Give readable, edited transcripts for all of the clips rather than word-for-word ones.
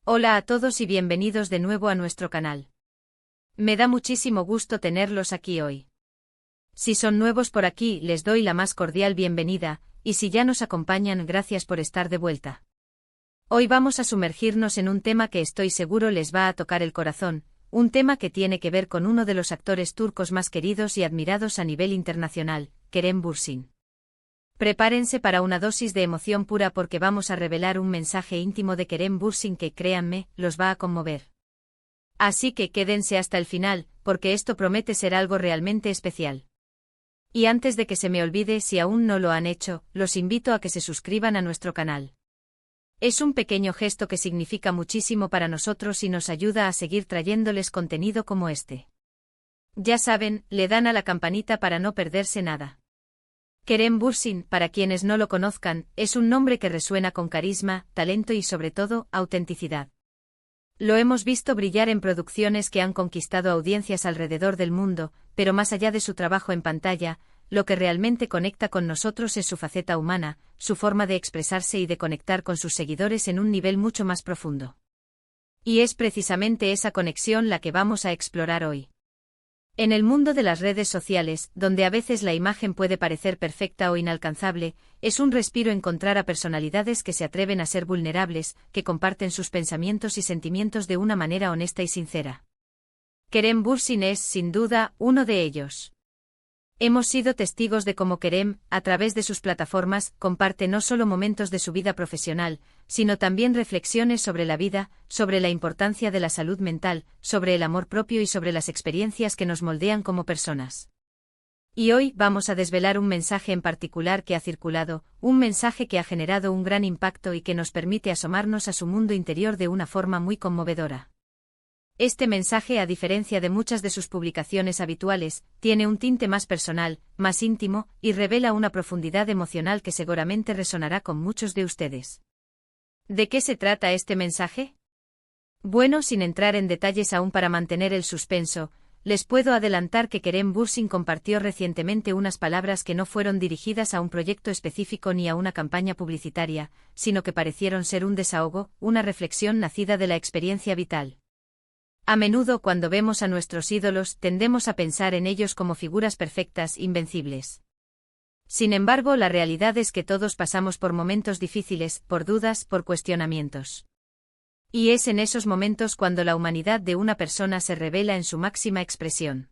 Hola a todos y bienvenidos de nuevo a nuestro canal. Me da muchísimo gusto tenerlos aquí hoy. Si son nuevos por aquí, les doy la más cordial bienvenida, y si ya nos acompañan, gracias por estar de vuelta. Hoy vamos a sumergirnos en un tema que estoy seguro les va a tocar el corazón, un tema que tiene que ver con uno de los actores turcos más queridos y admirados a nivel internacional, Kerem Bürsin. Prepárense para una dosis de emoción pura porque vamos a revelar un mensaje íntimo de Kerem Bürsin que, créanme, los va a conmover. Así que quédense hasta el final, porque esto promete ser algo realmente especial. Y antes de que se me olvide, si aún no lo han hecho, los invito a que se suscriban a nuestro canal. Es un pequeño gesto que significa muchísimo para nosotros y nos ayuda a seguir trayéndoles contenido como este. Ya saben, le dan a la campanita para no perderse nada. Kerem Bürsin, para quienes no lo conozcan, es un nombre que resuena con carisma, talento y sobre todo, autenticidad. Lo hemos visto brillar en producciones que han conquistado audiencias alrededor del mundo, pero más allá de su trabajo en pantalla, lo que realmente conecta con nosotros es su faceta humana, su forma de expresarse y de conectar con sus seguidores en un nivel mucho más profundo. Y es precisamente esa conexión la que vamos a explorar hoy. En el mundo de las redes sociales, donde a veces la imagen puede parecer perfecta o inalcanzable, es un respiro encontrar a personalidades que se atreven a ser vulnerables, que comparten sus pensamientos y sentimientos de una manera honesta y sincera. Kerem Bürsin es, sin duda, uno de ellos. Hemos sido testigos de cómo Kerem, a través de sus plataformas, comparte no solo momentos de su vida profesional, sino también reflexiones sobre la vida, sobre la importancia de la salud mental, sobre el amor propio y sobre las experiencias que nos moldean como personas. Y hoy vamos a desvelar un mensaje en particular que ha circulado, un mensaje que ha generado un gran impacto y que nos permite asomarnos a su mundo interior de una forma muy conmovedora. Este mensaje, a diferencia de muchas de sus publicaciones habituales, tiene un tinte más personal, más íntimo, y revela una profundidad emocional que seguramente resonará con muchos de ustedes. ¿De qué se trata este mensaje? Bueno, sin entrar en detalles aún para mantener el suspenso, les puedo adelantar que Kerem Bürsin compartió recientemente unas palabras que no fueron dirigidas a un proyecto específico ni a una campaña publicitaria, sino que parecieron ser un desahogo, una reflexión nacida de la experiencia vital. A menudo cuando vemos a nuestros ídolos tendemos a pensar en ellos como figuras perfectas, invencibles. Sin embargo, la realidad es que todos pasamos por momentos difíciles, por dudas, por cuestionamientos. Y es en esos momentos cuando la humanidad de una persona se revela en su máxima expresión.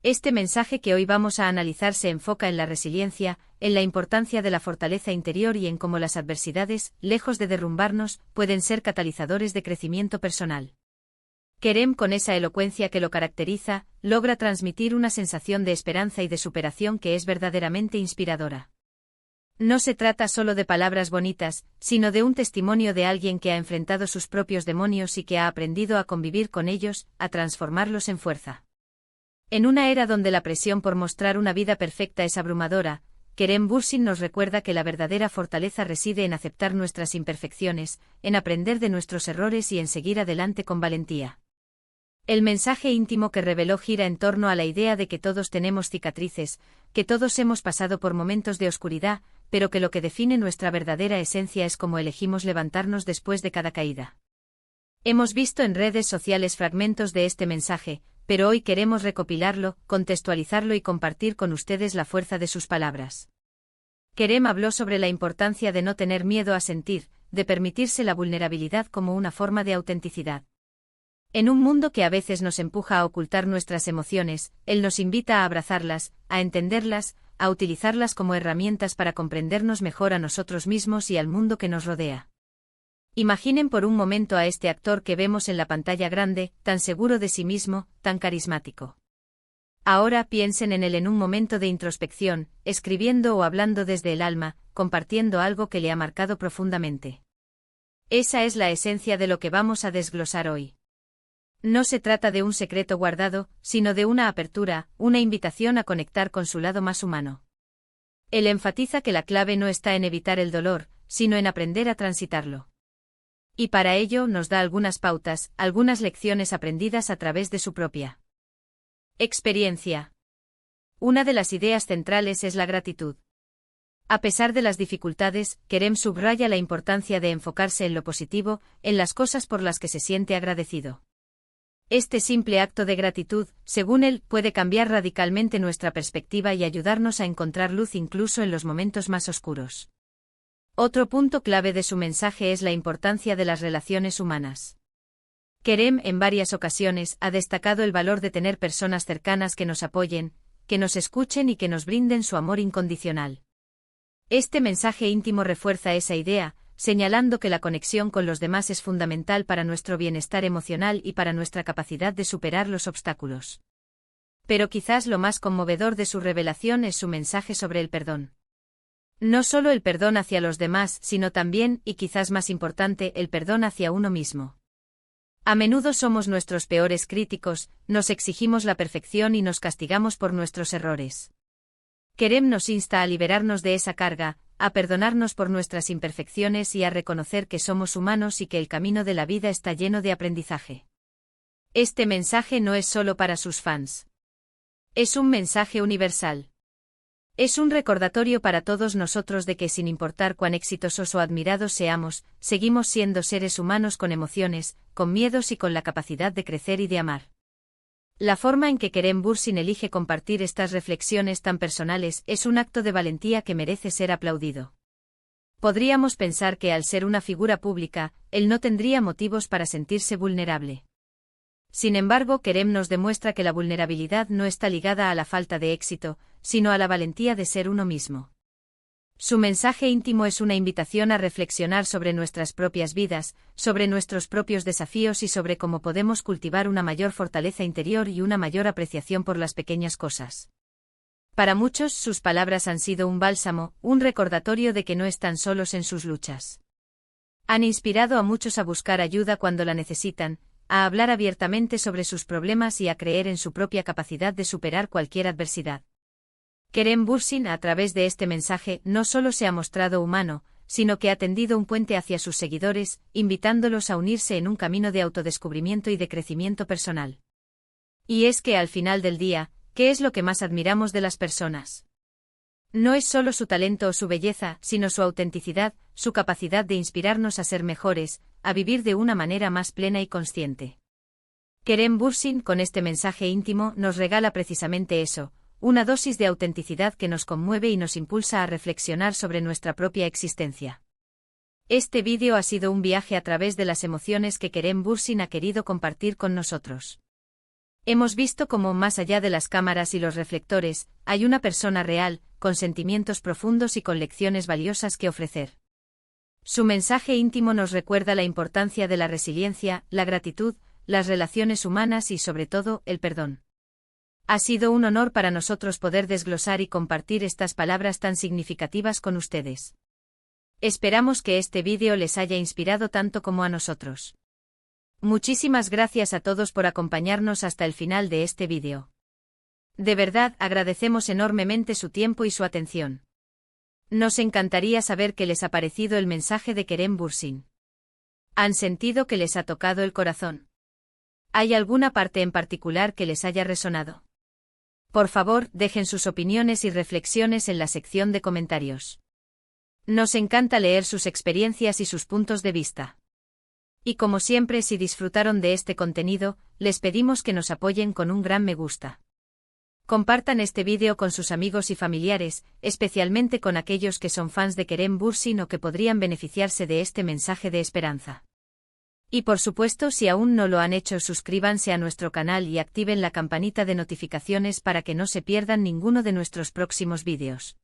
Este mensaje que hoy vamos a analizar se enfoca en la resiliencia, en la importancia de la fortaleza interior y en cómo las adversidades, lejos de derrumbarnos, pueden ser catalizadores de crecimiento personal. Kerem, con esa elocuencia que lo caracteriza, logra transmitir una sensación de esperanza y de superación que es verdaderamente inspiradora. No se trata solo de palabras bonitas, sino de un testimonio de alguien que ha enfrentado sus propios demonios y que ha aprendido a convivir con ellos, a transformarlos en fuerza. En una era donde la presión por mostrar una vida perfecta es abrumadora, Kerem Bürsin nos recuerda que la verdadera fortaleza reside en aceptar nuestras imperfecciones, en aprender de nuestros errores y en seguir adelante con valentía. El mensaje íntimo que reveló gira en torno a la idea de que todos tenemos cicatrices, que todos hemos pasado por momentos de oscuridad, pero que lo que define nuestra verdadera esencia es cómo elegimos levantarnos después de cada caída. Hemos visto en redes sociales fragmentos de este mensaje, pero hoy queremos recopilarlo, contextualizarlo y compartir con ustedes la fuerza de sus palabras. Kerem habló sobre la importancia de no tener miedo a sentir, de permitirse la vulnerabilidad como una forma de autenticidad. En un mundo que a veces nos empuja a ocultar nuestras emociones, él nos invita a abrazarlas, a entenderlas, a utilizarlas como herramientas para comprendernos mejor a nosotros mismos y al mundo que nos rodea. Imaginen por un momento a este actor que vemos en la pantalla grande, tan seguro de sí mismo, tan carismático. Ahora piensen en él en un momento de introspección, escribiendo o hablando desde el alma, compartiendo algo que le ha marcado profundamente. Esa es la esencia de lo que vamos a desglosar hoy. No se trata de un secreto guardado, sino de una apertura, una invitación a conectar con su lado más humano. Él enfatiza que la clave no está en evitar el dolor, sino en aprender a transitarlo. Y para ello nos da algunas pautas, algunas lecciones aprendidas a través de su propia experiencia. Una de las ideas centrales es la gratitud. A pesar de las dificultades, Kerem subraya la importancia de enfocarse en lo positivo, en las cosas por las que se siente agradecido. Este simple acto de gratitud, según él, puede cambiar radicalmente nuestra perspectiva y ayudarnos a encontrar luz incluso en los momentos más oscuros. Otro punto clave de su mensaje es la importancia de las relaciones humanas. Kerem, en varias ocasiones, ha destacado el valor de tener personas cercanas que nos apoyen, que nos escuchen y que nos brinden su amor incondicional. Este mensaje íntimo refuerza esa idea, señalando que la conexión con los demás es fundamental para nuestro bienestar emocional y para nuestra capacidad de superar los obstáculos. Pero quizás lo más conmovedor de su revelación es su mensaje sobre el perdón. No solo el perdón hacia los demás, sino también, y quizás más importante, el perdón hacia uno mismo. A menudo somos nuestros peores críticos, nos exigimos la perfección y nos castigamos por nuestros errores. Kerem nos insta a liberarnos de esa carga, a perdonarnos por nuestras imperfecciones y a reconocer que somos humanos y que el camino de la vida está lleno de aprendizaje. Este mensaje no es solo para sus fans. Es un mensaje universal. Es un recordatorio para todos nosotros de que sin importar cuán exitosos o admirados seamos, seguimos siendo seres humanos con emociones, con miedos y con la capacidad de crecer y de amar. La forma en que Kerem Bürsin elige compartir estas reflexiones tan personales es un acto de valentía que merece ser aplaudido. Podríamos pensar que al ser una figura pública, él no tendría motivos para sentirse vulnerable. Sin embargo, Kerem nos demuestra que la vulnerabilidad no está ligada a la falta de éxito, sino a la valentía de ser uno mismo. Su mensaje íntimo es una invitación a reflexionar sobre nuestras propias vidas, sobre nuestros propios desafíos y sobre cómo podemos cultivar una mayor fortaleza interior y una mayor apreciación por las pequeñas cosas. Para muchos, sus palabras han sido un bálsamo, un recordatorio de que no están solos en sus luchas. Han inspirado a muchos a buscar ayuda cuando la necesitan, a hablar abiertamente sobre sus problemas y a creer en su propia capacidad de superar cualquier adversidad. Kerem Bürsin, a través de este mensaje, no solo se ha mostrado humano, sino que ha tendido un puente hacia sus seguidores, invitándolos a unirse en un camino de autodescubrimiento y de crecimiento personal. Y es que al final del día, ¿qué es lo que más admiramos de las personas? No es solo su talento o su belleza, sino su autenticidad, su capacidad de inspirarnos a ser mejores, a vivir de una manera más plena y consciente. Kerem Bürsin, con este mensaje íntimo, nos regala precisamente eso, una dosis de autenticidad que nos conmueve y nos impulsa a reflexionar sobre nuestra propia existencia. Este vídeo ha sido un viaje a través de las emociones que Kerem Bürsin ha querido compartir con nosotros. Hemos visto cómo, más allá de las cámaras y los reflectores, hay una persona real, con sentimientos profundos y con lecciones valiosas que ofrecer. Su mensaje íntimo nos recuerda la importancia de la resiliencia, la gratitud, las relaciones humanas y, sobre todo, el perdón. Ha sido un honor para nosotros poder desglosar y compartir estas palabras tan significativas con ustedes. Esperamos que este vídeo les haya inspirado tanto como a nosotros. Muchísimas gracias a todos por acompañarnos hasta el final de este vídeo. De verdad, agradecemos enormemente su tiempo y su atención. Nos encantaría saber qué les ha parecido el mensaje de Kerem Bürsin. ¿Han sentido que les ha tocado el corazón? ¿Hay alguna parte en particular que les haya resonado? Por favor, dejen sus opiniones y reflexiones en la sección de comentarios. Nos encanta leer sus experiencias y sus puntos de vista. Y como siempre, si disfrutaron de este contenido, les pedimos que nos apoyen con un gran me gusta. Compartan este vídeo con sus amigos y familiares, especialmente con aquellos que son fans de Kerem Bürsin o que podrían beneficiarse de este mensaje de esperanza. Y por supuesto, si aún no lo han hecho, suscríbanse a nuestro canal y activen la campanita de notificaciones para que no se pierdan ninguno de nuestros próximos vídeos.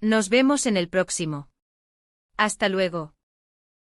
Nos vemos en el próximo. Hasta luego.